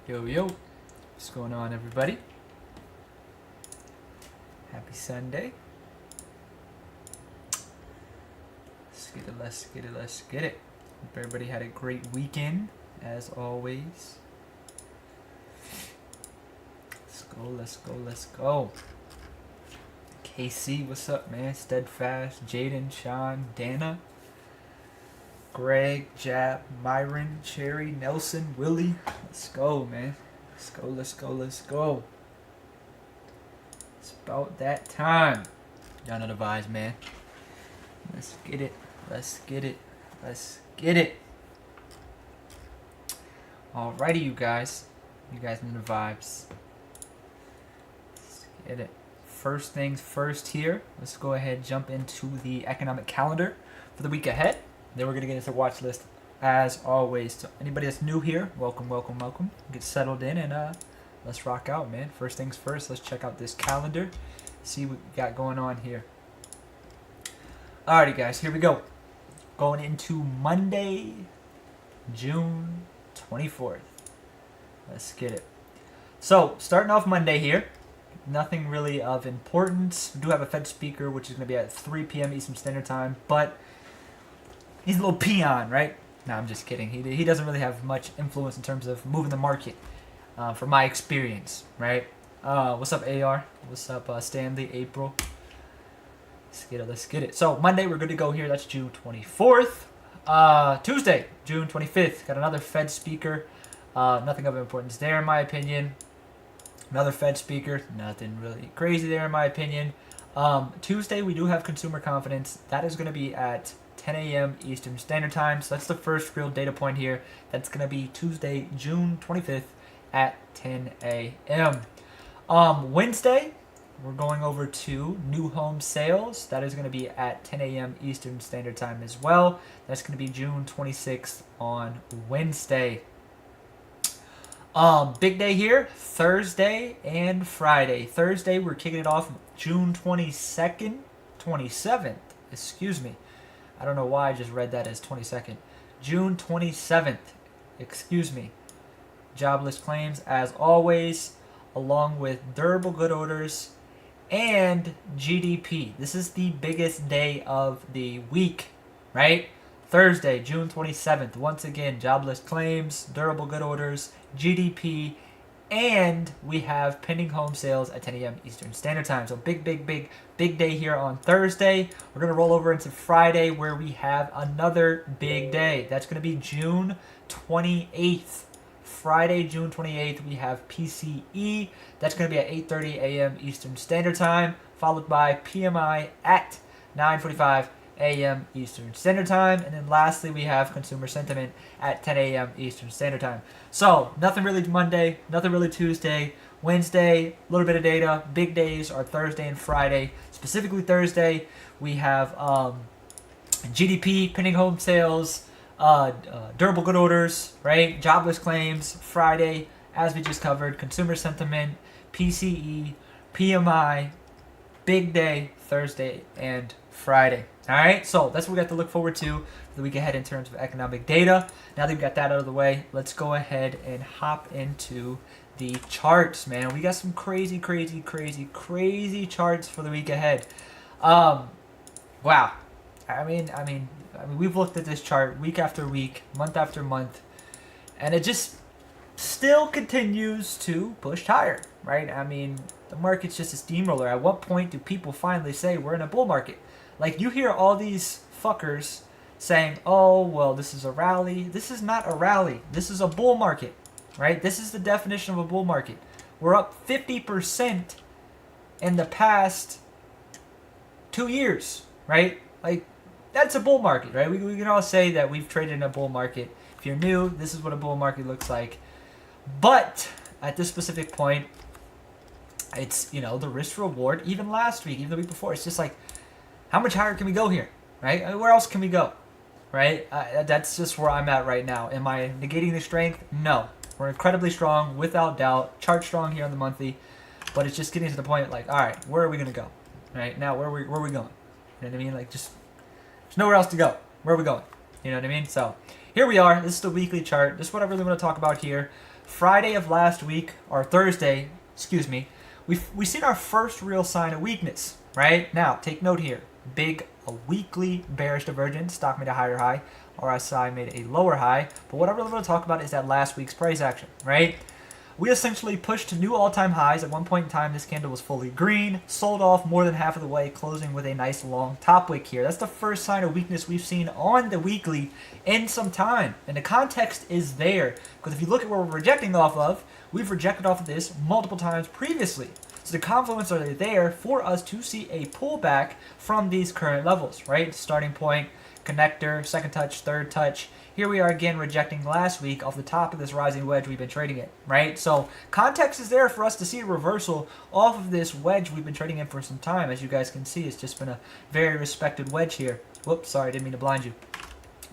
Yo, yo. What's going on, everybody? Happy Sunday. Let's get it, let's get it, let's get it. Hope everybody had a great weekend, as always. Let's go, let's go, let's go. KC, what's up, man? Steadfast, Jaden, Sean, Dana, Greg, Jab, Myron, Cherry, Nelson, Willie. Let's go, man. Let's go, let's go, let's go. It's about that time. Y'all know the vibes, man. Let's get it. Let's get it. Let's get it. Alrighty, you guys. You guys know the vibes. Let's get it. First things first here. Let's go ahead and jump into the economic calendar for the week ahead. Then we're going to get into the watch list as always. So anybody that's new here, welcome, welcome, welcome. Get settled in and let's rock out, man. First things first, let's check out this calendar. See what we got going on here. Alrighty, guys, here we go. Going into Monday, June 24th. Let's get it. So, starting off Monday here. Nothing really of importance. We do have a Fed speaker, which is going to be at 3 p.m. Eastern Standard Time, but he's a little peon, right? No, I'm just kidding. He doesn't really have much influence in terms of moving the market, from my experience, right? What's up, AR? What's up, Stanley, April? Let's get it, let's get it. So, Monday, we're good to go here. That's June 24th. Tuesday, June 25th. Got another Fed speaker. Nothing of importance there, in my opinion. Another Fed speaker. Nothing really crazy there, in my opinion. Tuesday, we do have consumer confidence. That is going to be at 10 a.m. Eastern Standard Time. So that's the first real data point here. That's going to be Tuesday, June 25th at 10 a.m. Wednesday, we're going over to new home sales. That is going to be at 10 a.m. Eastern Standard Time as well. That's going to be June 26th on Wednesday. Big day here, Thursday and Friday. Thursday, we're kicking it off June 27th, excuse me. I don't know why I just read that as 22nd. June 27th, excuse me. Jobless claims, as always, along with durable good orders and GDP. This is the biggest day of the week, right? Thursday, June 27th. Once again, jobless claims, durable good orders, GDP, and we have pending home sales at 10 a.m. Eastern Standard Time. So big day here on Thursday. We're going to roll over into Friday where we have another big day. That's going to be June 28th. Friday, June 28th, we have PCE. That's going to be at 8:30 a.m. Eastern Standard Time, followed by PMI at 9:45 a.m. Eastern Standard Time. And then lastly, we have consumer sentiment at 10 a.m. Eastern Standard Time. So, nothing really Monday, nothing really Tuesday. Wednesday, a little bit of data. Big days are Thursday and Friday. Specifically Thursday, we have GDP, pending home sales, durable good orders, right? Jobless claims. Friday, as we just covered, consumer sentiment, PCE, PMI, big day, Thursday and Friday. All right, so that's what we got to look forward to for the week ahead in terms of economic data. Now that we've got that out of the way, let's go ahead and hop into the charts, man. We got some crazy charts for the week ahead. Wow. I mean, we've looked at this chart week after week, month after month, and it just still continues to push higher, right? I mean, the market's just a steamroller. At what point do people finally say we're in a bull market? Like, you hear all these fuckers saying, oh, well, this is a rally. This is not a rally. This is a bull market, right? This is the definition of a bull market. We're up 50% in the past 2 years, right? Like, that's a bull market, right? We can all say that we've traded in a bull market. If you're new, this is what a bull market looks like. But at this specific point, it's, you know, the risk reward. Even last week, even the week before, it's just like, how much higher can we go here, right? I mean, where else can we go, right? That's just where I'm at right now. Am I negating the strength? No. We're incredibly strong, without doubt. Chart strong here on the monthly. But it's just getting to the point, like, all right, where are we going to go? Right? Now, where are we going? You know what I mean? Like, just, there's nowhere else to go. Where are we going? You know what I mean? So, here we are. This is the weekly chart. This is what I really want to talk about here. Friday of last week, or Thursday, excuse me, we seen our first real sign of weakness, right? Now, take note here. A weekly bearish divergence. Stock made a higher high. RSI made a lower high. But what I really want to talk about is that last week's price action, right? We essentially pushed to new all-time highs. At one point in time, this candle was fully green, sold off more than half of the way, closing with a nice long top wick here. That's the first sign of weakness we've seen on the weekly in some time. And the context is there, because if you look at where we're rejecting off of, we've rejected off of this multiple times previously. So the confluence are there for us to see a pullback from these current levels, right? Starting point, connector, second touch, third touch. Here we are again rejecting last week off the top of this rising wedge we've been trading it, right? So context is there for us to see a reversal off of this wedge we've been trading in for some time. As you guys can see, it's just been a very respected wedge here. Whoops, sorry, I didn't mean to blind you.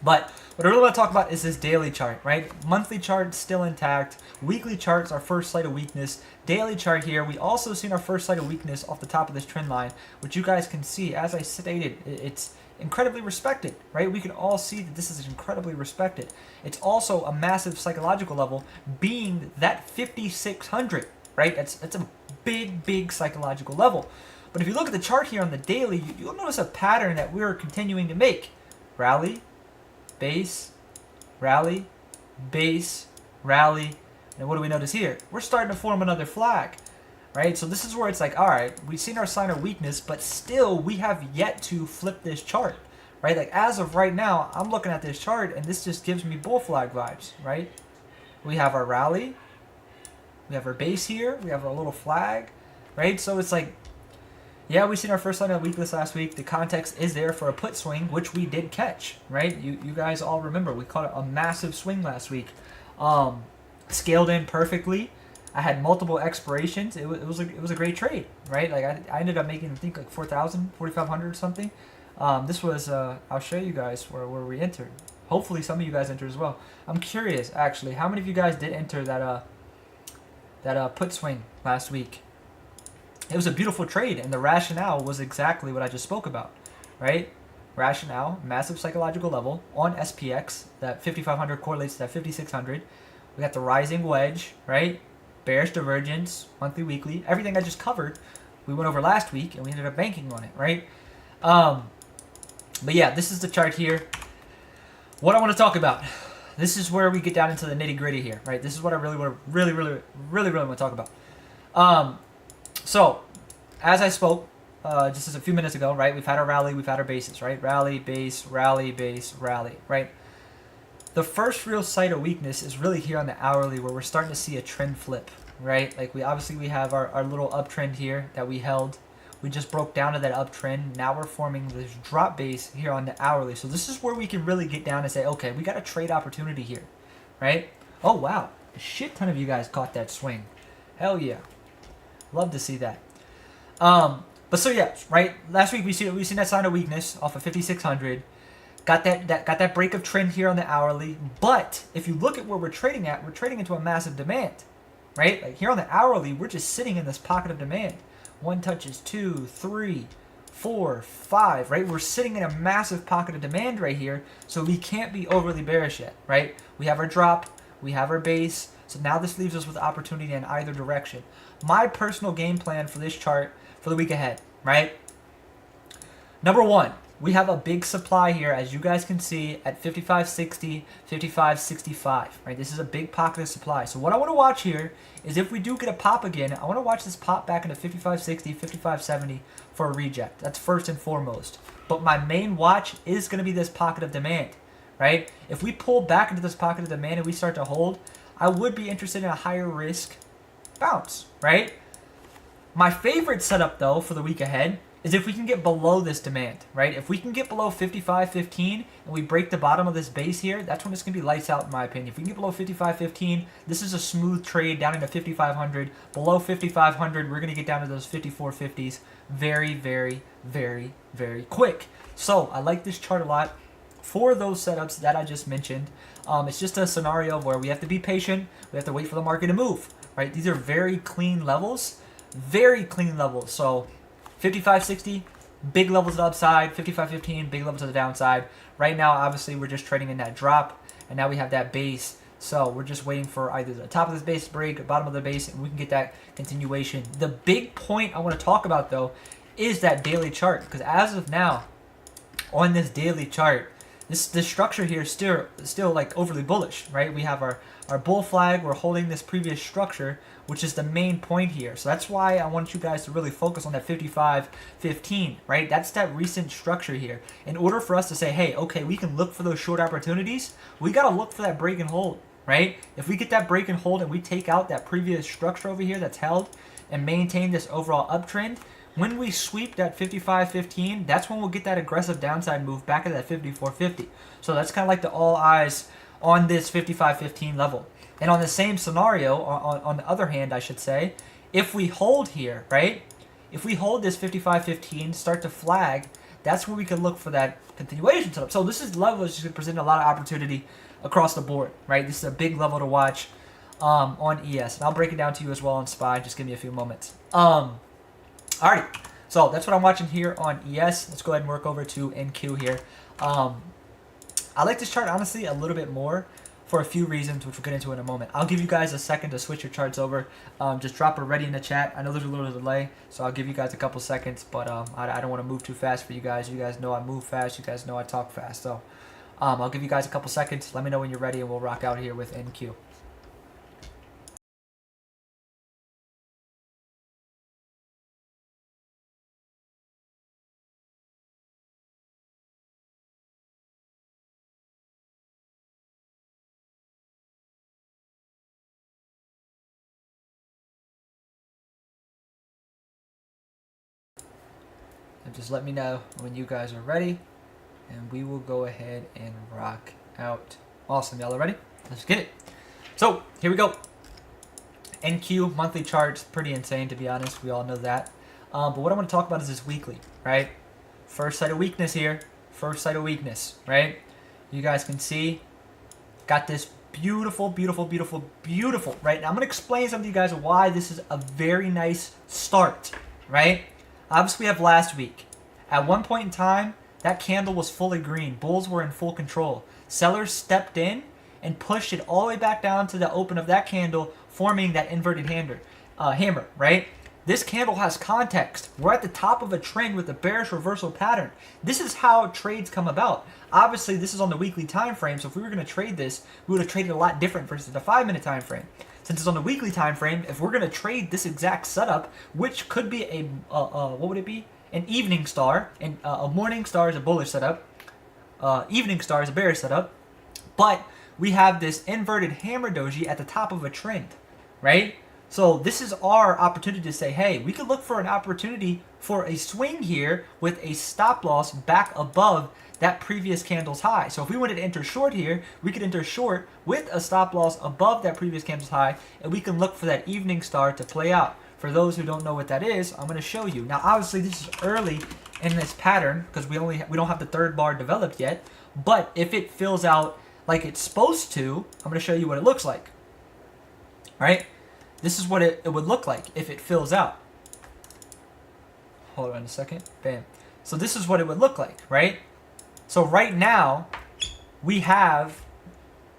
But what I really want to talk about is this daily chart, right? Monthly chart still intact. Weekly chart's our first sight of weakness. Daily chart here, we also seen our first sight of weakness off the top of this trend line, which you guys can see, as I stated, it's incredibly respected, right? We can all see that this is incredibly respected. It's also a massive psychological level, being that 5,600, right? It's a big psychological level. But if you look at the chart here on the daily, you'll notice a pattern that we're continuing to make. Rally, base, rally, base, rally, and what do we notice here? We're starting to form another flag, right? So this is where it's like, all right, we've seen our sign of weakness, but still we have yet to flip this chart, right? Like as of right now, I'm looking at this chart and this just gives me bull flag vibes, right? We have our rally, we have our base here, we have our little flag, right? So it's like, yeah, we seen our first sign of weakness last week. The context is there for a put swing, which we did catch, right? You guys all remember we caught a massive swing last week. Scaled in perfectly. I had multiple expirations. It was a great trade, right? Like I ended up making, I think, like 4,000, 4,500 or something. This was I'll show you guys where we entered. Hopefully some of you guys entered as well. I'm curious actually, how many of you guys did enter that put swing last week? It was a beautiful trade, and the rationale was exactly what I just spoke about, right? Rationale, massive psychological level on SPX. That 5,500 correlates to that 5,600. We got the rising wedge, right? Bearish divergence, monthly, weekly. Everything I just covered, we went over last week, and we ended up banking on it, right? But yeah, this is the chart here. What I want to talk about. This is where we get down into the nitty gritty here, right? This is what I really want to really want to talk about. So, as I spoke just a few minutes ago, right? We've had our rally, we've had our bases, right? Rally, base, rally, base, rally, right? The first real sight of weakness is really here on the hourly, where we're starting to see a trend flip, right? Like we have our little uptrend here that we held. We just broke down to that uptrend. Now we're forming this drop base here on the hourly. So this is where we can really get down and say, okay, we got a trade opportunity here, right? Oh wow, a shit ton of you guys caught that swing. Hell yeah. Love to see that. But so yeah, right. Last week we seen that sign of weakness off of 5,600. Got that break of trend here on the hourly. But if you look at where we're trading at, we're trading into a massive demand, right? Like here on the hourly, we're just sitting in this pocket of demand. One touches 2, 3, 4, 5, right? We're sitting in a massive pocket of demand right here, so we can't be overly bearish yet, right? We have our drop, we have our base. So now this leaves us with opportunity in either direction. My personal game plan for this chart for the week ahead, right? Number one, we have a big supply here, as you guys can see, at 55.60, 55.65, right? This is a big pocket of supply. So what I want to watch here is if we do get a pop again, I want to watch this pop back into 55.60, 55.70 for a reject. That's first and foremost. But my main watch is going to be this pocket of demand, right? If we pull back into this pocket of demand and we start to hold, I would be interested in a higher risk bounce, right? My favorite setup, though, for the week ahead is if we can get below this demand, right? If we can get below 55.15 and we break the bottom of this base here, that's when it's going to be lights out, in my opinion. If we can get below 55.15, this is a smooth trade down into 5,500. Below 5,500, we're going to get down to those 54.50s very quick. So I like this chart a lot for those setups that I just mentioned. It's just a scenario where we have to be patient. We have to wait for the market to move, right? These are very clean levels. So 55.60, big levels to the upside. 55.15, big levels to the downside. Right now, obviously, we're just trading in that drop. And now we have that base So we're just waiting for either the top of this base to break or bottom of the base, and we can get that continuation. The big point I want to talk about, though, is that daily chart, because as of now, on this daily chart, this structure here is still like overly bullish, right? We have our bull flag. We're holding this previous structure, which is the main point here. So that's why I want you guys to really focus on that 55.15, right? That's that recent structure here. In order for us to say, hey, okay, we can look for those short opportunities, we got to look for that break and hold, right? If we get that break and hold and we take out that previous structure over here that's held and maintain this overall uptrend, when we sweep that 55.15, that's when we'll get that aggressive downside move back at that 54.50. So that's kind of like the all eyes on this 55.15 level. And on the same scenario, on the other hand, I should say, if we hold here, right? If we hold this 55.15, start to flag, that's where we can look for that continuation setup. So this is level that's going to present a lot of opportunity across the board, right? This is a big level to watch on ES. And I'll break it down to you as well on SPY. Just give me a few moments. Alrighty, so that's what I'm watching here on ES. Let's go ahead and work over to NQ here. I like this chart, honestly, a little bit more for a few reasons, which we'll get into in a moment. I'll give you guys a second to switch your charts over. Just drop a ready in the chat. I know there's a little delay, so I'll give you guys a couple seconds, but I don't want to move too fast for you guys. You guys know I move fast. You guys know I talk fast. So I'll give you guys a couple seconds. Let me know when you're ready, and we'll rock out here with NQ. And just let me know when you guys are ready, and we will go ahead and rock out. Awesome, y'all are ready? Let's get it. So here we go. NQ monthly charts, pretty insane to be honest. We all know that. But what I want to talk about is this weekly, right? First sight of weakness here. First sight of weakness, right? You guys can see, got this beautiful, beautiful, beautiful, beautiful, right? Now I'm gonna explain something to you guys why this is a very nice start, right? Obviously, we have last week. At one point in time, that candle was fully green. Bulls were in full control. Sellers stepped in and pushed it all the way back down to the open of that candle, forming that inverted hammer, right? This candle has context. We're at the top of a trend with a bearish reversal pattern. This is how trades come about. Obviously, this is on the weekly time frame, so if we were going to trade this, we would have traded a lot different versus the 5-minute time frame. Since it's on the weekly time frame, if we're going to trade this exact setup, which could be a, what would it be? An evening star, and a morning star is a bullish setup, evening star is a bearish setup, but we have this inverted hammer doji at the top of a trend, right? So this is our opportunity to say, hey, we could look for an opportunity for a swing here with a stop loss back above that previous candle's high. So if we wanted to enter short here, we could enter short with a stop loss above that previous candle's high, and we can look for that evening star to play out. For those who don't know what that is, I'm going to show you. Now, obviously, this is early in this pattern because we don't have the third bar developed yet. But if it fills out like it's supposed to, I'm going to show you what it looks like. All right? This is what it would look like if it fills out. Hold on a second. Bam. So this is what it would look like, right? So right now, we have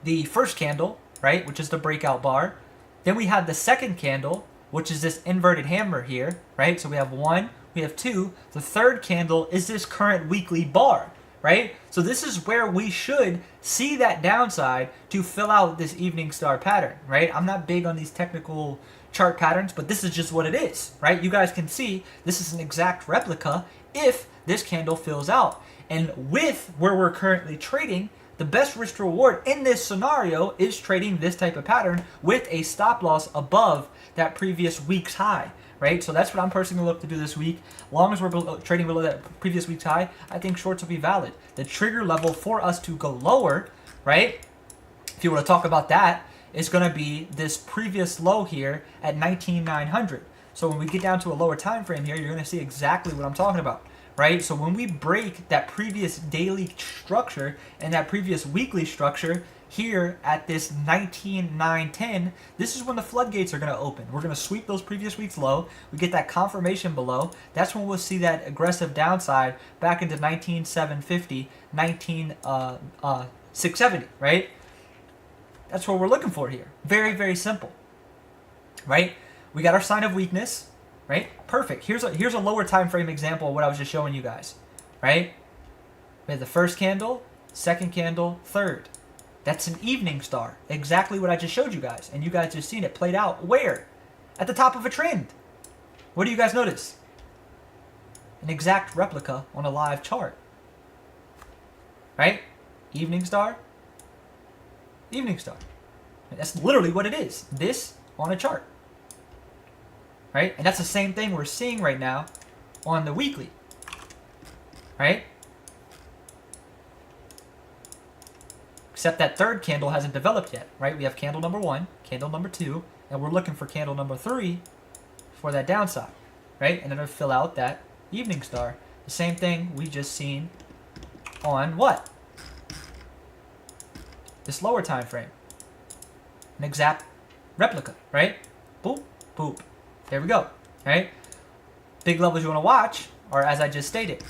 the first candle, right, which is the breakout bar. Then we have the second candle, which is this inverted hammer here, right? So we have one, we have two. The third candle is this current weekly bar, right? So this is where we should see that downside to fill out this evening star pattern, right? I'm not big on these technical chart patterns, but this is just what it is, right? You guys can see this is an exact replica if this candle fills out. And with where we're currently trading, the best risk reward in this scenario is trading this type of pattern with a stop loss above that previous week's high, right? So that's what I'm personally going to look to do this week. As long as we're trading below that previous week's high, I think shorts will be valid. The trigger level for us to go lower, right, if you want to talk about that, is going to be this previous low here at 19,900. So when we get down to a lower time frame here, you're going to see exactly what I'm talking about. Right? So when we break that previous daily structure and that previous weekly structure here at this 19,910, this is when the floodgates are going to open. We're going to sweep those previous weeks low. We get that confirmation below. That's when we'll see that aggressive downside back into 19,750, 19,670, right? That's what we're looking for here. Very, very simple, right? We got our sign of weakness, right? Perfect. Here's a lower time frame example of what I was just showing you guys, right? We have the first candle, second candle, third. That's an evening star. Exactly what I just showed you guys. And you guys just seen it played out. Where? At the top of a trend. What do you guys notice? An exact replica on a live chart. Right? Evening star. Evening star. That's literally what it is. This on a chart. Right? And that's the same thing we're seeing right now on the weekly. Right? Except that third candle hasn't developed yet, right? We have candle number 1, candle number 2, and we're looking for candle number 3 for that downside, right? And it'll fill out that evening star. The same thing we just seen on what? This lower time frame. An exact replica, right? Boop, boop. There we go, right? Big levels you want to watch are, as I just stated,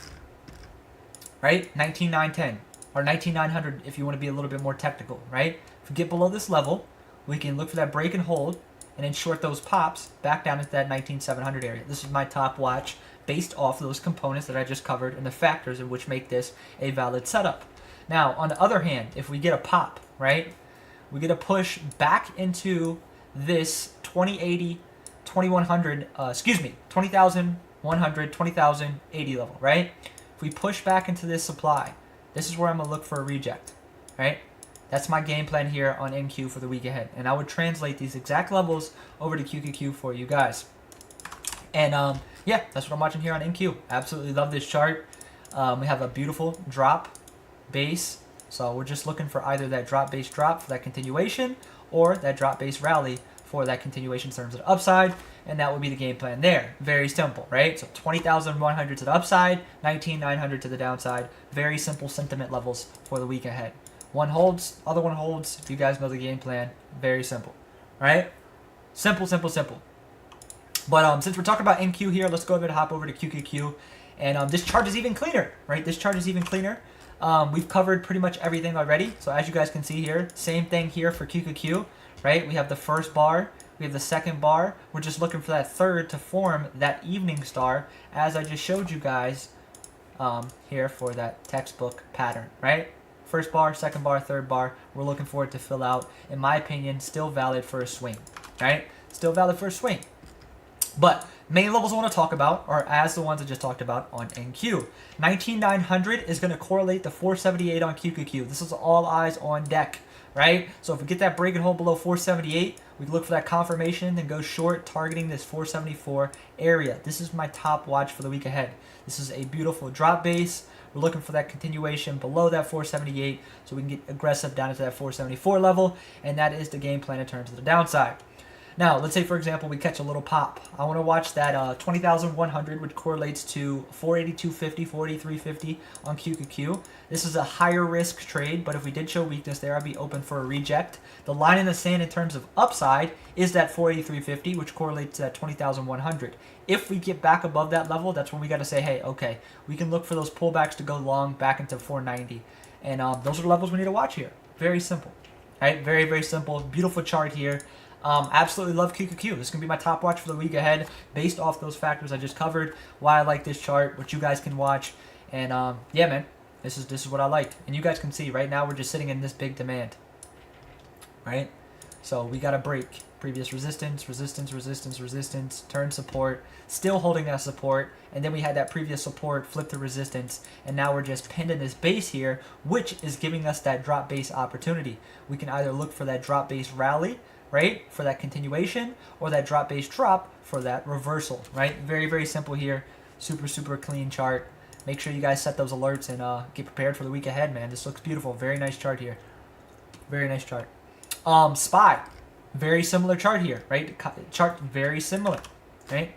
right? 19,910. Or 19,900 if you want to be a little bit more technical, right? If we get below this level, we can look for that break and hold and then short those pops back down into that 19,700 area. This is my top watch based off those components that I just covered and the factors in which make this a valid setup. Now, on the other hand, if we get a pop, right? We get a push back into this 2080, 2100, 20,100, 20,080 level, right? If we push back into this supply, this is where I'm going to look for a reject, right? That's my game plan here on NQ for the week ahead. And I would translate these exact levels over to QQQ for you guys. And yeah, that's what I'm watching here on NQ. Absolutely love this chart. We have a beautiful drop base. So we're just looking for either that drop base drop for that continuation or that drop base rally for that continuation in terms of the upside. And that would be the game plan there. Very simple, right? So 20,100 to the upside, 19,900 to the downside. Very simple sentiment levels for the week ahead. One holds, other one holds. You guys know the game plan. Very simple, right? Simple, simple, simple. But since we're talking about NQ here, let's go ahead and hop over to QQQ. And this chart is even cleaner, right? This chart is even cleaner. We've covered pretty much everything already. So as you guys can see here, same thing here for QQQ, right? We have the first bar. We have the second bar. We're just looking for that third to form that evening star, as I just showed you guys here for that textbook pattern, right? First bar, second bar, third bar. We're looking for it to fill out. In my opinion, still valid for a swing, right? Still valid for a swing. But main levels I want to talk about are as the ones I just talked about on NQ. 19,900 is going to correlate to 478 on QQQ. This is all eyes on deck, right? So if we get that break and hold below 478, we can look for that confirmation, then go short, targeting this 474 area. This is my top watch for the week ahead. This is a beautiful drop base. We're looking for that continuation below that 478 so we can get aggressive down into that 474 level, and that is the game plan in terms of the downside. Now, let's say, for example, we catch a little pop. I want to watch that 20,100, which correlates to 482.50, 483.50 on QQQ. This is a higher risk trade, but if we did show weakness there, I'd be open for a reject. The line in the sand in terms of upside is that 483.50, which correlates to that 20,100. If we get back above that level, that's when we got to say, hey, okay, we can look for those pullbacks to go long back into 490. And those are the levels we need to watch here. Very simple. Right? Very, very simple. Beautiful chart here. Absolutely love QQQ. This is going to be my top watch for the week ahead based off those factors I just covered, why I like this chart, what you guys can watch. And yeah, man, this is what I like. And you guys can see right now we're just sitting in this big demand, right? So we got to break previous resistance, resistance, resistance, resistance, turn support, still holding that support. And then we had that previous support flip to resistance. And now we're just pinned in this base here, which is giving us that drop base opportunity. We can either look for that drop base rally, right, for that continuation, or that drop base drop for that reversal, right? Very, very simple here. Super, super clean chart. Make sure you guys set those alerts and get prepared for the week ahead, man. This looks beautiful. Very nice chart here. Very nice chart. SPY. Very similar chart here, right? Chart very similar, right?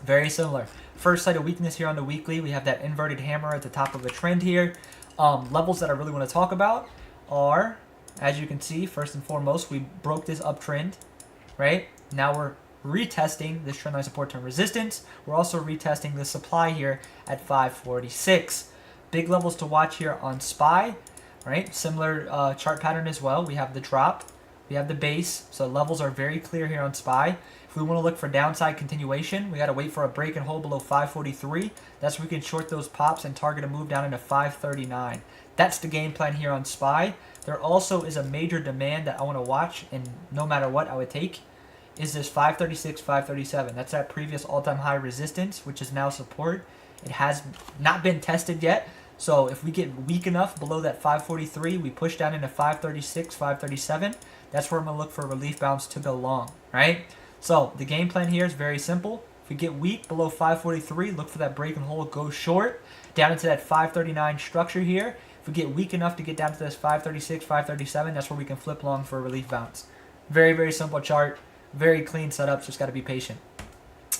Very similar. First sight of weakness here on the weekly. We have that inverted hammer at the top of the trend here. Levels that I really want to talk about are, as you can see, first and foremost, we broke this uptrend, right? Now we're retesting this trendline support term resistance. We're also retesting the supply here at 546. Big levels to watch here on SPY, right? Similar chart pattern as well. We have the drop, we have the base, so levels are very clear here on SPY. If we want to look for downside continuation, we got to wait for a break and hold below 543. That's where we can short those pops and target a move down into 539. That's the game plan here on SPY. There also is a major demand that I want to watch, and no matter what I would take, is this 536, 537. That's that previous all-time high resistance, which is now support. It has not been tested yet, so if we get weak enough below that 543, we push down into 536, 537. That's where I'm going to look for a relief bounce to go long, right? So the game plan here is very simple. If we get weak below 543, look for that break and hold, go short, down into that 539 structure here. If we get weak enough to get down to this 536, 537, that's where we can flip long for a relief bounce. Very, very simple chart. Very clean setups, just got to be patient.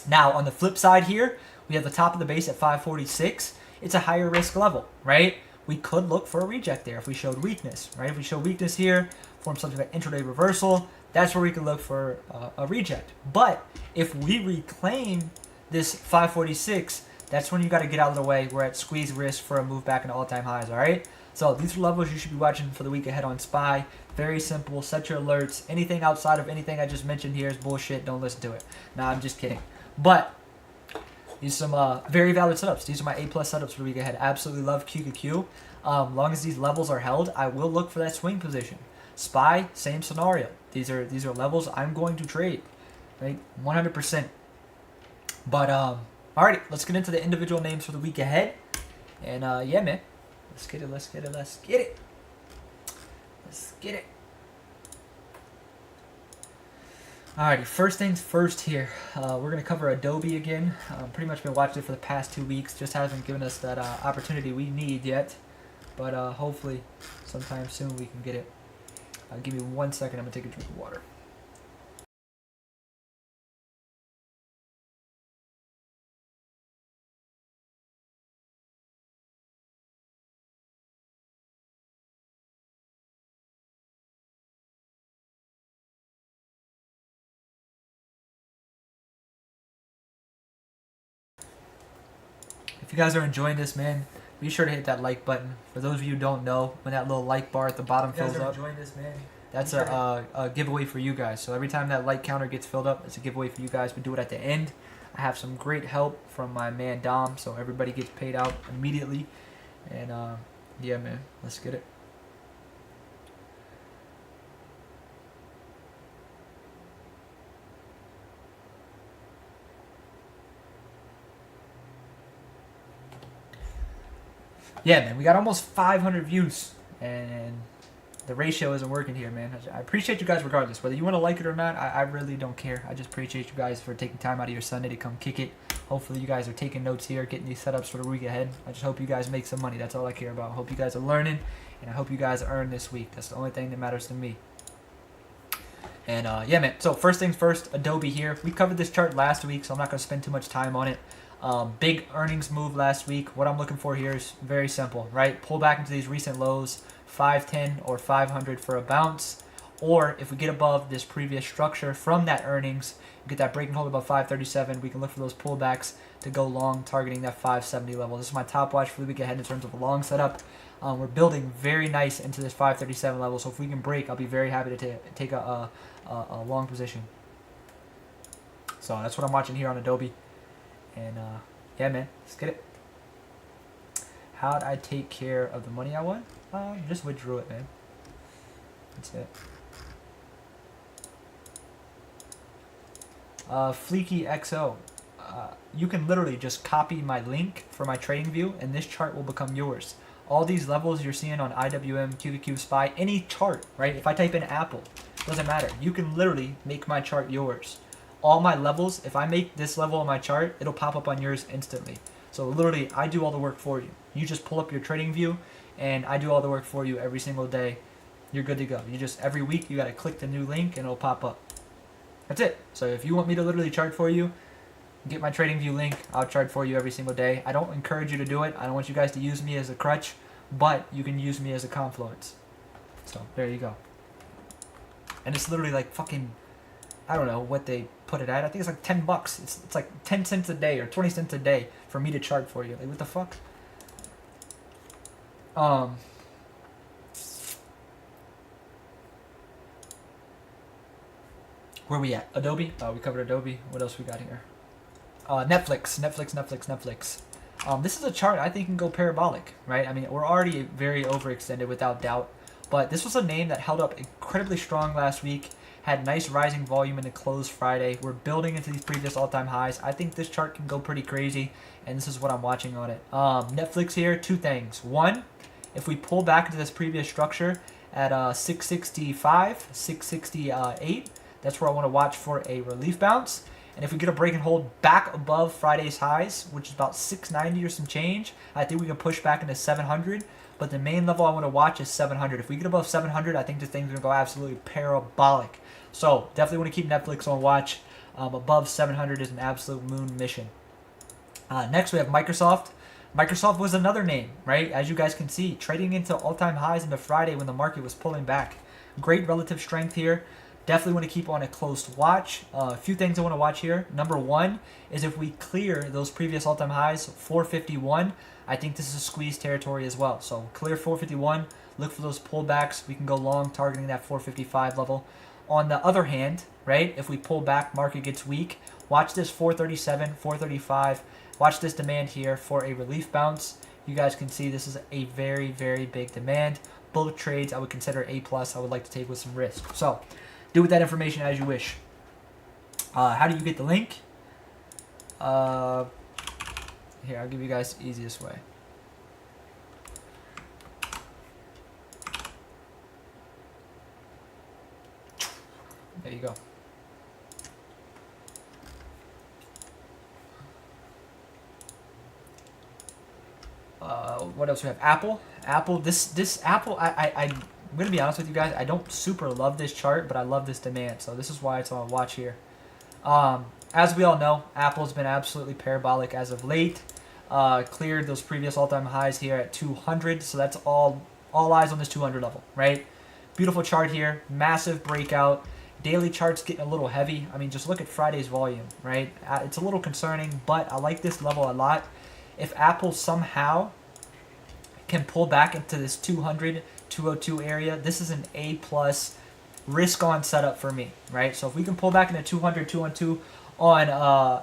Now, on the flip side here, we have the top of the base at 546. It's a higher risk level, right? We could look for a reject there if we showed weakness, right? If we show weakness here, form something like intraday reversal, that's where we can look for a reject. But if we reclaim this 546, that's when you got to get out of the way. We're at squeeze risk for a move back into all-time highs, all right? So these are levels you should be watching for the week ahead on SPY. Very simple. Set your alerts. Anything outside of anything I just mentioned here is bullshit. Don't listen to it. Nah, I'm just kidding. But these are some very valid setups. These are my A+ setups for the week ahead. Absolutely love QQQ. Long as these levels are held, I will look for that swing position. SPY, same scenario. These are levels I'm going to trade, right? 100%. But alrighty, let's get into the individual names for the week ahead. And yeah, man, let's get it. Let's get it. Let's get it. Let's get it. Alrighty, first things first here. We're going to cover Adobe again. Pretty much been watching it for the past 2 weeks. Just hasn't given us that opportunity we need yet. But hopefully sometime soon we can get it. Give me 1 second. I'm going to take a drink of water. If you guys are enjoying this, man, be sure to hit that like button. For those of you who don't know, when that little like bar at the bottom fills up, this, man, that's a giveaway for you guys. So every time that like counter gets filled up, it's a giveaway for you guys. We do it at the end. I have some great help from my man Dom, so everybody gets paid out immediately. And yeah, man, let's get it. Yeah, man, we got almost 500 views, and the ratio isn't working here, man. I appreciate you guys regardless. Whether you want to like it or not, I really don't care. I just appreciate you guys for taking time out of your Sunday to come kick it. Hopefully you guys are taking notes here, getting these setups for the week ahead. I just hope you guys make some money. That's all I care about. I hope you guys are learning, and I hope you guys earn this week. That's the only thing that matters to me. And yeah, man, so first things first, Adobe here. We covered this chart last week, so I'm not going to spend too much time on it. Big earnings move last week. What I'm looking for here is very simple, right? Pull back into these recent lows, 510 or 500 for a bounce. Or if we get above this previous structure from that earnings, get that break and hold above 537, we can look for those pullbacks to go long, targeting that 570 level. This is my top watch for the week ahead in terms of a long setup. We're building very nice into this 537 level, so if we can break, I'll be very happy to take a long position. So that's what I'm watching here on Adobe. And yeah, man, let's get it. How'd I take care of the money I won? Just withdrew it, man. That's it. Fleeky XO. You can literally just copy my link for my trading view, and this chart will become yours. All these levels you're seeing on IWM, QQQ, SPY, any chart, right? If I type in Apple, doesn't matter. You can literally make my chart yours. All my levels, if I make this level on my chart, it'll pop up on yours instantly. So literally, I do all the work for you. You just pull up your trading view, and I do all the work for you every single day. You're good to go. You just, every week, you got to click the new link, and it'll pop up. That's it. So if you want me to literally chart for you, get my trading view link. I'll chart for you every single day. I don't encourage you to do it. I don't want you guys to use me as a crutch, but you can use me as a confluence. So there you go. And it's literally like fucking, I don't know what they put it at. I think it's like $10. It's like 10 cents a day or 20 cents a day for me to chart for you. Like, what the fuck? Where we at? Adobe? We covered Adobe. What else we got here? Netflix. This is a chart I think can go parabolic, right? I mean, we're already very overextended without doubt. But this was a name that held up incredibly strong last week. Had nice rising volume in the close Friday. We're building into these previous all-time highs. I think this chart can go pretty crazy, and this is what I'm watching on it. Netflix here, two things. One, if we pull back into this previous structure at 665, 668, that's where I want to watch for a relief bounce. And if we get a break and hold back above Friday's highs, which is about 690 or some change, I think we can push back into 700. But the main level I want to watch is 700. If we get above 700, I think this thing's going to go absolutely parabolic. So definitely want to keep Netflix on watch. Above 700 is an absolute moon mission. Next, we have Microsoft. Microsoft was another name, right? As you guys can see, trading into all-time highs into Friday when the market was pulling back. Great relative strength here. Definitely want to keep on a close watch. A few things I want to watch here. Number one is if we clear those previous all-time highs, 451, I think this is squeeze territory as well. So clear 451, look for those pullbacks. We can go long targeting that 455 level. On the other hand, right, if we pull back, market gets weak, watch this 437, 435. Watch this demand here for a relief bounce. You guys can see this is a very, very big demand. Both trades I would consider A+. I would like to take with some risk. So do with that information as you wish. How do you get the link? Here, I'll give you guys the easiest way. There you go. What else we have? Apple. This Apple, I'm going to be honest with you guys, I don't super love this chart, but I love this demand. So this is why it's on watch here. As we all know, Apple's been absolutely parabolic as of late. Cleared those previous all-time highs here at 200. So that's all eyes on this 200 level, right? Beautiful chart here. Massive breakout. Daily chart's getting a little heavy. I mean, just look at Friday's volume, right? It's a little concerning, but I like this level a lot. If Apple somehow can pull back into this 200, 202 area, this is an A+ risk on setup for me, right? So if we can pull back into 200, 212 on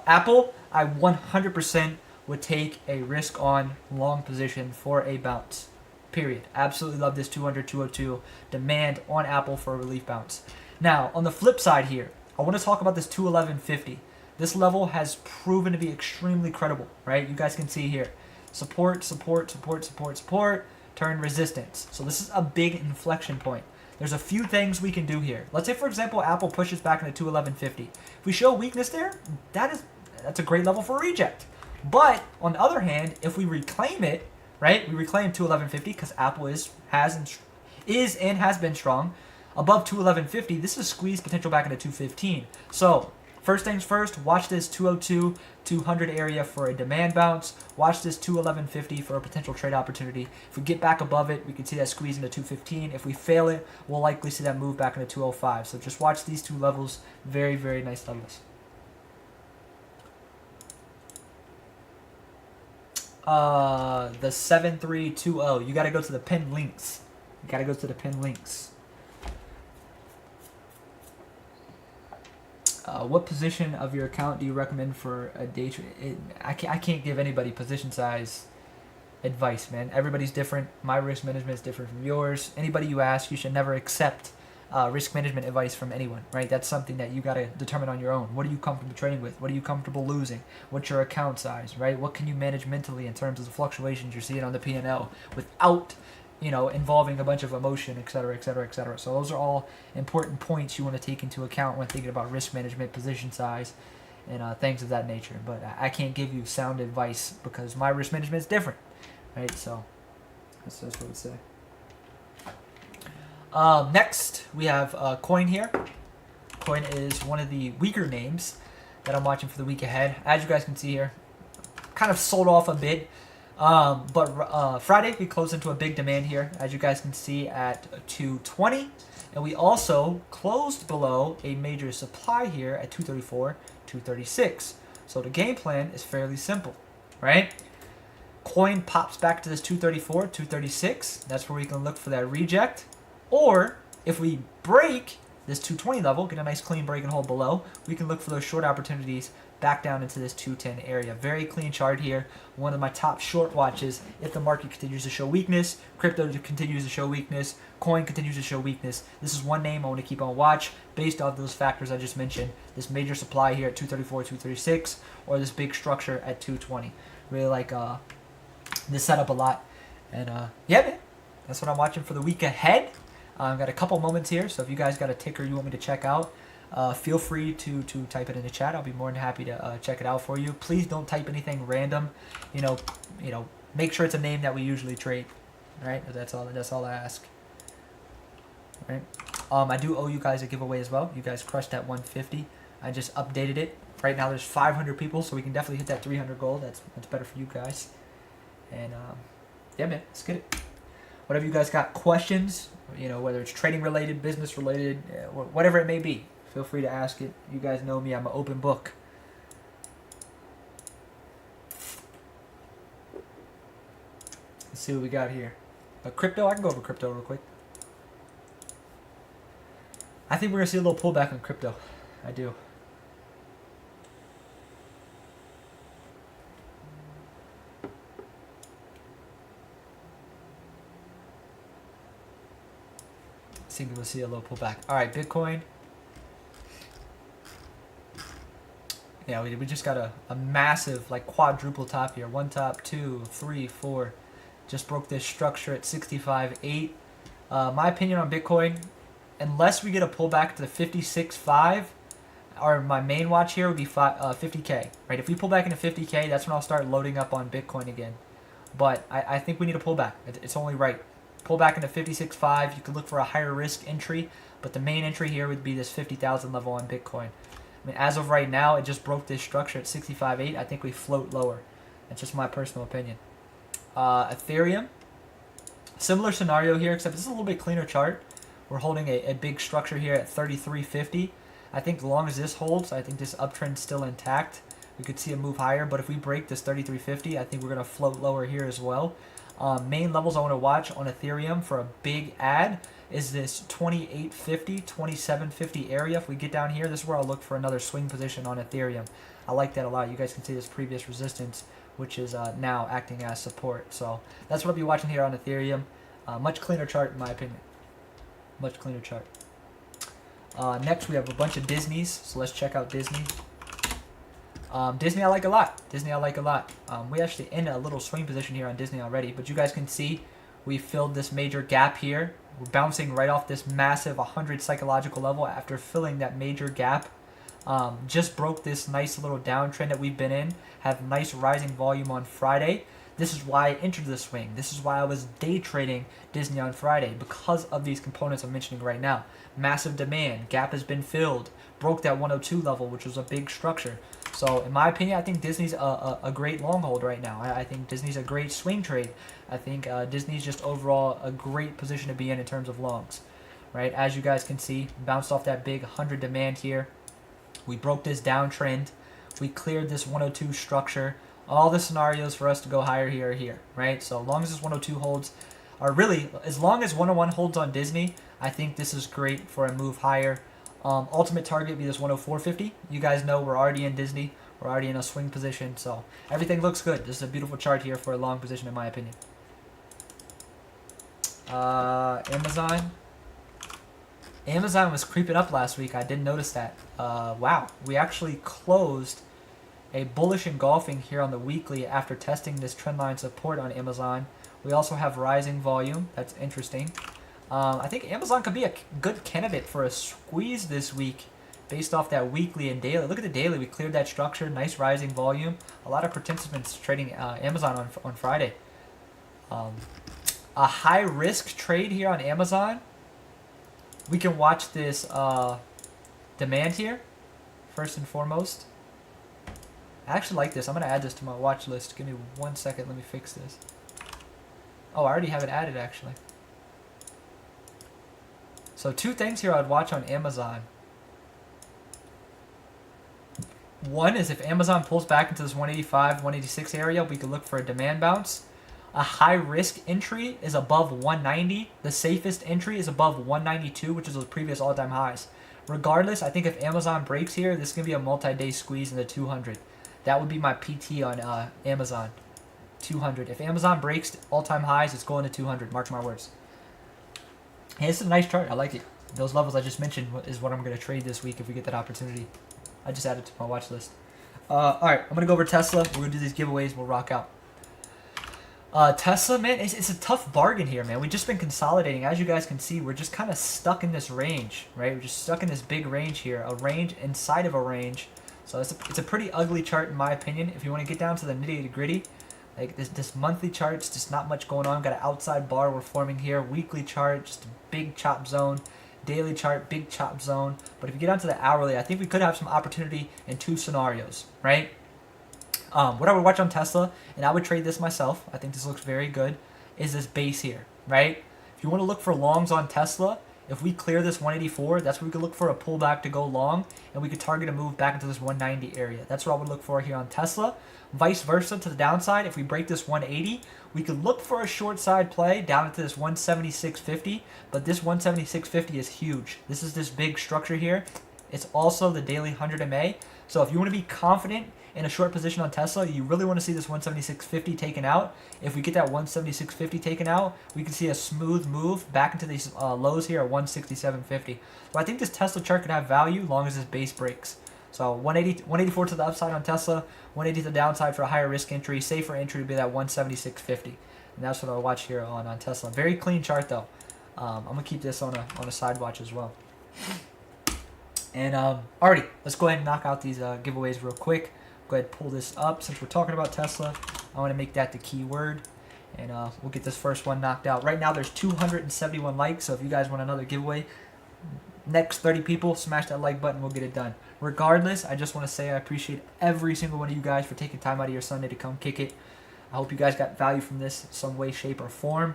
Apple, I 100% would take a risk on long position for a bounce, period. Absolutely love this 200, 202 demand on Apple for a relief bounce. Now, on the flip side here, I want to talk about this 211.50. This level has proven to be extremely credible, right? You guys can see here. Support, support, support, support, support, turn resistance. So this is a big inflection point. There's a few things we can do here. Let's say, for example, Apple pushes back into 211.50. If we show weakness there, that's a great level for a reject. But on the other hand, if we reclaim it, right? We reclaim 211.50 because Apple has been strong. Above 211.50, this is squeeze potential back into 215. So first things first, watch this 202, 200 area for a demand bounce. Watch this 211.50 for a potential trade opportunity. If we get back above it, we can see that squeeze into 215. If we fail it, we'll likely see that move back into 205. So just watch these two levels. Very, very nice levels. The 7320. You got to go to the pinned links. What position of your account do you recommend for a day trade? I can't give anybody position size advice, man. Everybody's different. My risk management is different from yours. Anybody you ask, you should never accept risk management advice from anyone, right? That's something that you got to determine on your own. What are you comfortable trading with? What are you comfortable losing? What's your account size, right? What can you manage mentally in terms of the fluctuations you're seeing on the P&L without, involving a bunch of emotion, et cetera, et cetera, et cetera. So those are all important points you want to take into account when thinking about risk management, position size, and things of that nature. But I can't give you sound advice because my risk management is different, right? So that's what I would say. Next, we have Coin here. Coin is one of the weaker names that I'm watching for the week ahead. As you guys can see here, kind of sold off a bit. But Friday, we closed into a big demand here, as you guys can see, at 220. And we also closed below a major supply here at 234, 236. So the game plan is fairly simple, right? Coin pops back to this 234, 236. That's where we can look for that reject. Or if we break this 220 level, get a nice clean break and hold below, we can look for those short opportunities back down into this 210 area. Very clean chart here. One of my top short watches if the market continues to show weakness, crypto continues to show weakness, coin continues to show weakness. This is one name I want to keep on watch based off those factors I just mentioned. This major supply here at 234, 236, or this big structure at 220. Really like this setup a lot. And yeah, man, that's what I'm watching for the week ahead. I've got a couple moments here, so if you guys got a ticker you want me to check out, feel free to type it in the chat. I'll be more than happy to check it out for you. Please don't type anything random. You know, make sure it's a name that we usually trade. All right, that's all I ask. All right. I do owe you guys a giveaway as well. You guys crushed that 150. I just updated it. Right now there's 500 people, so we can definitely hit that 300 goal. That's better for you guys. And yeah, man, let's get it. Whatever you guys got questions, you know, whether it's trading related, business related, whatever it may be, feel free to ask it. You guys know me, I'm an open book. Let's see what we got here. Crypto, I can go over crypto real quick. I think we're going to see a little pullback on crypto. I do. I think we'll see a little pullback. All right, Bitcoin. Yeah, we just got a massive, like, quadruple top here. One top, 2, 3, 4. Just broke this structure at 65.8. My opinion on Bitcoin, unless we get a pullback to the 56.5, or my main watch here would be 50K. Right? If we pull back into 50K, that's when I'll start loading up on Bitcoin again. But I think we need a pullback. It's only right. Pull back into 56.5. You could look for a higher risk entry, but the main entry here would be this 50,000 level on Bitcoin. I mean, as of right now, it just broke this structure at 65.8. I think we float lower. That's just my personal opinion. Ethereum, similar scenario here, except this is a little bit cleaner chart. We're holding a big structure here at 33.50. I think as long as this holds, I think this uptrend's still intact. We could see a move higher, but if we break this 33.50, I think we're going to float lower here as well. Main levels I want to watch on Ethereum for a big add is this 28.50, 27.50 area. If we get down here, this is where I'll look for another swing position on Ethereum. I like that a lot. You guys can see this previous resistance, which is now acting as support. So that's what I'll be watching here on Ethereum. Much cleaner chart in my opinion. Much cleaner chart. Next we have a bunch of Disneys, so let's check out Disney. Disney I like a lot. Disney I like a lot. We actually in a little swing position here on Disney already, but you guys can see we filled this major gap here. We're bouncing right off this massive 100 psychological level after filling that major gap. Just broke this nice little downtrend that we've been in. Have nice rising volume on Friday. This is why I entered the swing. This is why I was day trading Disney on Friday, because of these components I'm mentioning right now. Massive demand. Gap has been filled. Broke that 102 level, which was a big structure. So in my opinion, I think Disney's a great long hold right now. I think Disney's a great swing trade. I think Disney's just overall a great position to be in terms of longs. Right? As you guys can see, bounced off that big 100 demand here. We broke this downtrend. We cleared this 102 structure. All the scenarios for us to go higher here are here, right? So as long as this 102 holds, or really, as long as 101 holds on Disney, I think this is great for a move higher. Ultimate target would be this 104.50. You guys know we're already in Disney. We're already in a swing position, so everything looks good. This is a beautiful chart here for a long position, in my opinion. Amazon. Amazon was creeping up last week. I didn't notice that. Wow. We actually closed a bullish engulfing here on the weekly after testing this trendline support on Amazon. We also have rising volume. That's interesting. I think Amazon could be a good candidate for a squeeze this week based off that weekly and daily. Look at the daily. We cleared that structure. Nice rising volume. A lot of participants trading Amazon on Friday. A high-risk trade here on Amazon. We can watch this demand here, first and foremost. I actually like this. I'm going to add this to my watch list. Give me 1 second. Let me fix this. Oh, I already have it added, actually. So 2 things here I'd watch on Amazon. One is if Amazon pulls back into this 185, 186 area, we could look for a demand bounce. A high-risk entry is above 190. The safest entry is above 192, which is those previous all-time highs. Regardless, I think if Amazon breaks here, this is going to be a multi-day squeeze in the 200. That would be my PT on Amazon. 200. If Amazon breaks all-time highs, it's going to 200. Mark my words. Hey, this is a nice chart. I like it. Those levels I just mentioned is what I'm going to trade this week if we get that opportunity. I just added to my watch list. All right, I'm going to go over Tesla. We're going to do these giveaways. We'll rock out. Tesla, man, it's a tough bargain here, man. We've just been consolidating. As you guys can see, we're just kind of stuck in this range, right? We're just stuck in this big range here, a range inside of a range. So it's a pretty ugly chart in my opinion. If you want to get down to the nitty-gritty, like this monthly chart, it's just not much going on. Got an outside bar we're forming here. Weekly chart, just a big chop zone. Daily chart, big chop zone. But if you get down to the hourly, I think we could have some opportunity in two scenarios, right? What I would watch on Tesla, and I would trade this myself, I think this looks very good, is this base here, right? If you want to look for longs on Tesla, if we clear this 184, that's where we could look for a pullback to go long, and we could target a move back into this 190 area. That's what I would look for here on Tesla. Vice versa to the downside, if we break this 180, we could look for a short side play down into this 176.50, but this 176.50 is huge. This is this big structure here. It's also the daily 100 MA. So if you want to be confident in a short position on Tesla, you really want to see this 176.50 taken out. If we get that 176.50 taken out, we can see a smooth move back into these lows here at 167.50. So I think this Tesla chart could have value long as this base breaks. So 184 to the upside on Tesla, 180 to the downside for a higher risk entry. Safer entry would be that 176.50. And that's what I'll watch here on Tesla. Very clean chart though. I'm going to keep this on a side watch as well. And alrighty, let's go ahead and knock out these giveaways real quick. Go ahead and pull this up. Since we're talking about Tesla, I want to make that the key word. And we'll get this first one knocked out. Right now there's 271 likes, so if you guys want another giveaway, next 30 people, smash that like button, we'll get it done. Regardless, I just want to say I appreciate every single one of you guys for taking time out of your Sunday to come kick it. I hope you guys got value from this some way, shape, or form.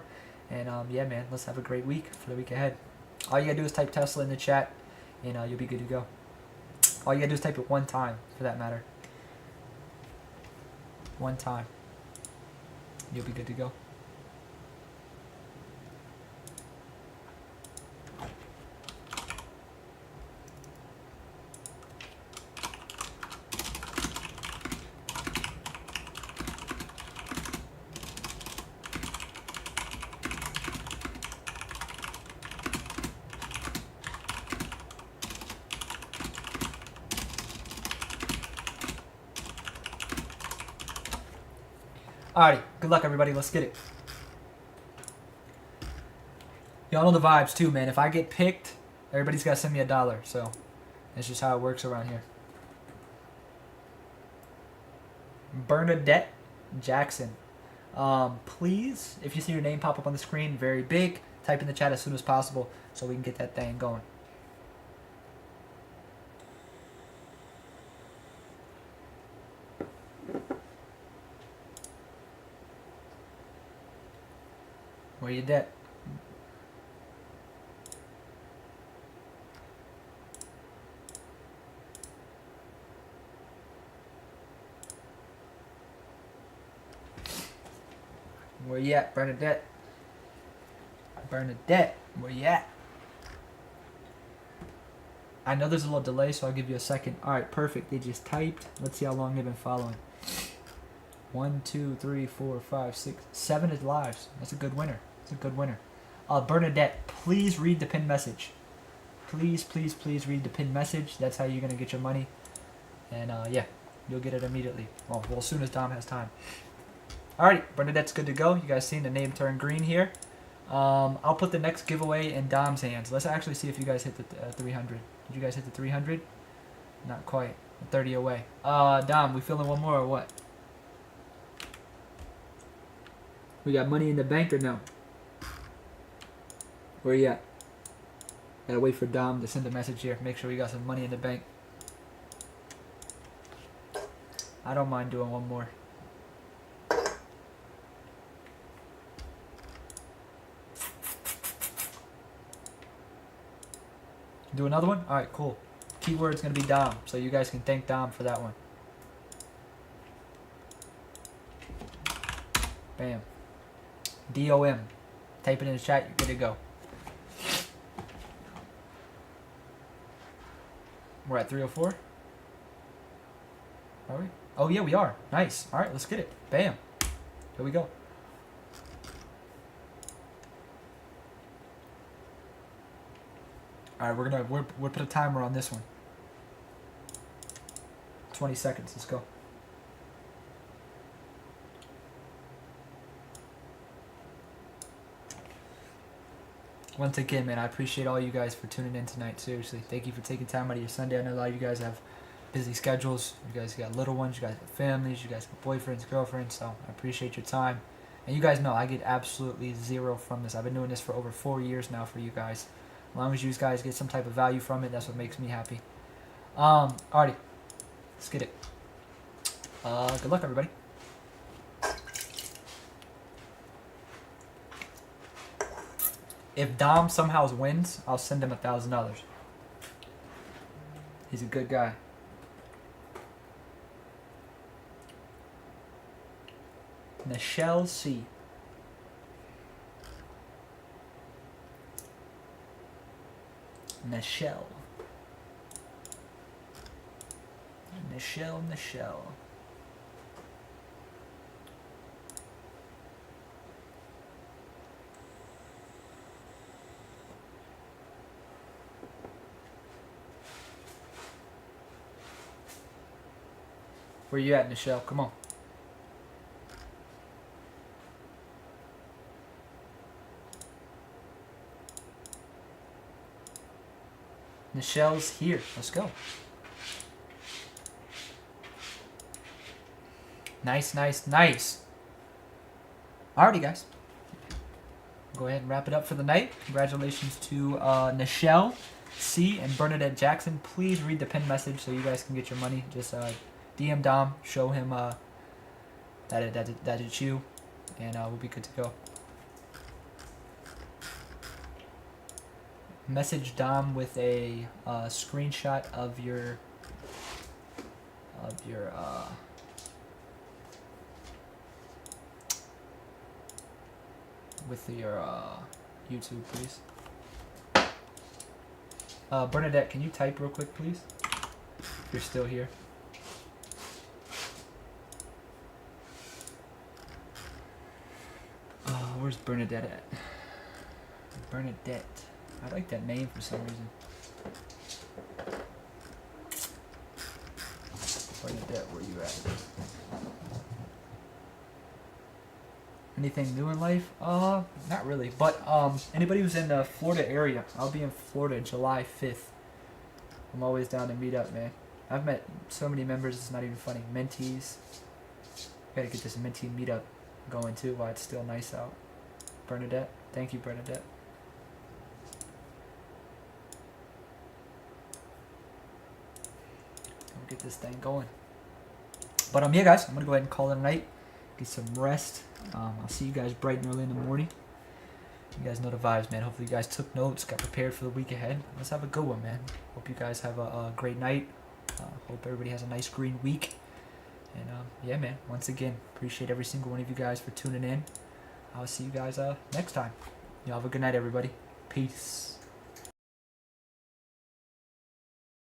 And yeah, man, let's have a great week for the week ahead. All you got to do is type Tesla in the chat, and you'll be good to go. All you got to do is type it one time, for that matter. One time. You'll be good to go. Alrighty, good luck everybody, let's get it. Y'all know the vibes too, man. If I get picked, everybody's got to send me $1, so that's just how it works around here. Bernadette Jackson. Please, if you see your name pop up on the screen, very big, type in the chat as soon as possible so we can get that thing going. Where you at? Where you at, Bernadette? Bernadette, where you at? I know there's a little delay, so I'll give you a second. Alright, perfect. They just typed. Let's see how long they've been following. 1, 2, 3, 4, 5, 6, 7 is lives. That's a good winner. That's a good winner. Bernadette, please read the pinned message. Please, please, please read the pinned message. That's how you're going to get your money. And yeah, you'll get it immediately. Well, as soon as Dom has time. Alrighty, Bernadette's good to go. You guys seen the name turn green here. I'll put the next giveaway in Dom's hands. Let's actually see if you guys hit the 300. Did you guys hit the 300? Not quite. 30 away. Dom, we feeling one more or what? We got money in the bank or no? Where you at? Gotta wait for Dom to send a message here. Make sure we got some money in the bank. I don't mind doing one more. Do another one? Alright, cool. Keyword's gonna be Dom, so you guys can thank Dom for that one. Bam. DOM. Type it in the chat, you're good to go. We're at 304. Are we? Oh yeah, we are. Nice. All right, let's get it. Bam. Here we go. All right, we'll put a timer on this one. 20 seconds. Let's go. Once again, man, I appreciate all you guys for tuning in tonight. Seriously, thank you for taking time out of your Sunday. I know a lot of you guys have busy schedules. You guys got little ones. You guys have families. You guys have boyfriends, girlfriends. So I appreciate your time. And you guys know I get absolutely zero from this. I've been doing this for over 4 years now for you guys. As long as you guys get some type of value from it, that's what makes me happy. Alrighty, let's get it. Good luck, everybody. If Dom somehow wins, I'll send him $1,000. He's a good guy. Michelle C. Michelle. Michelle. Where you at, Michelle? Come on. Michelle's here. Let's go. Nice. Alrighty, guys. Go ahead and wrap it up for the night. Congratulations to Nichelle C. and Bernadette Jackson. Please read the pin message so you guys can get your money. Just DM Dom, show him that it's you, and we'll be good to go. Message Dom with a screenshot of your YouTube, please. Bernadette, can you type real quick, please? If you're still here. Where's Bernadette at? Bernadette. I like that name for some reason. Bernadette, where you at? Anything new in life? Not really. But anybody who's in the Florida area, I'll be in Florida July 5th. I'm always down to meet up, man. I've met so many members, it's not even funny. Mentees. Gotta get this mentee meetup going too while it's still nice out. Bernadette. Thank you, Bernadette. I'll get this thing going. But yeah, guys, I'm gonna go ahead and call it a night. Get some rest. I'll see you guys bright and early in the morning. You guys know the vibes, man. Hopefully you guys took notes, got prepared for the week ahead. Let's have a good one, man. Hope you guys have a great night. Hope everybody has a nice green week. And yeah, man, once again, appreciate every single one of you guys for tuning in. I'll see you guys next time. Y'all have a good night, everybody. Peace.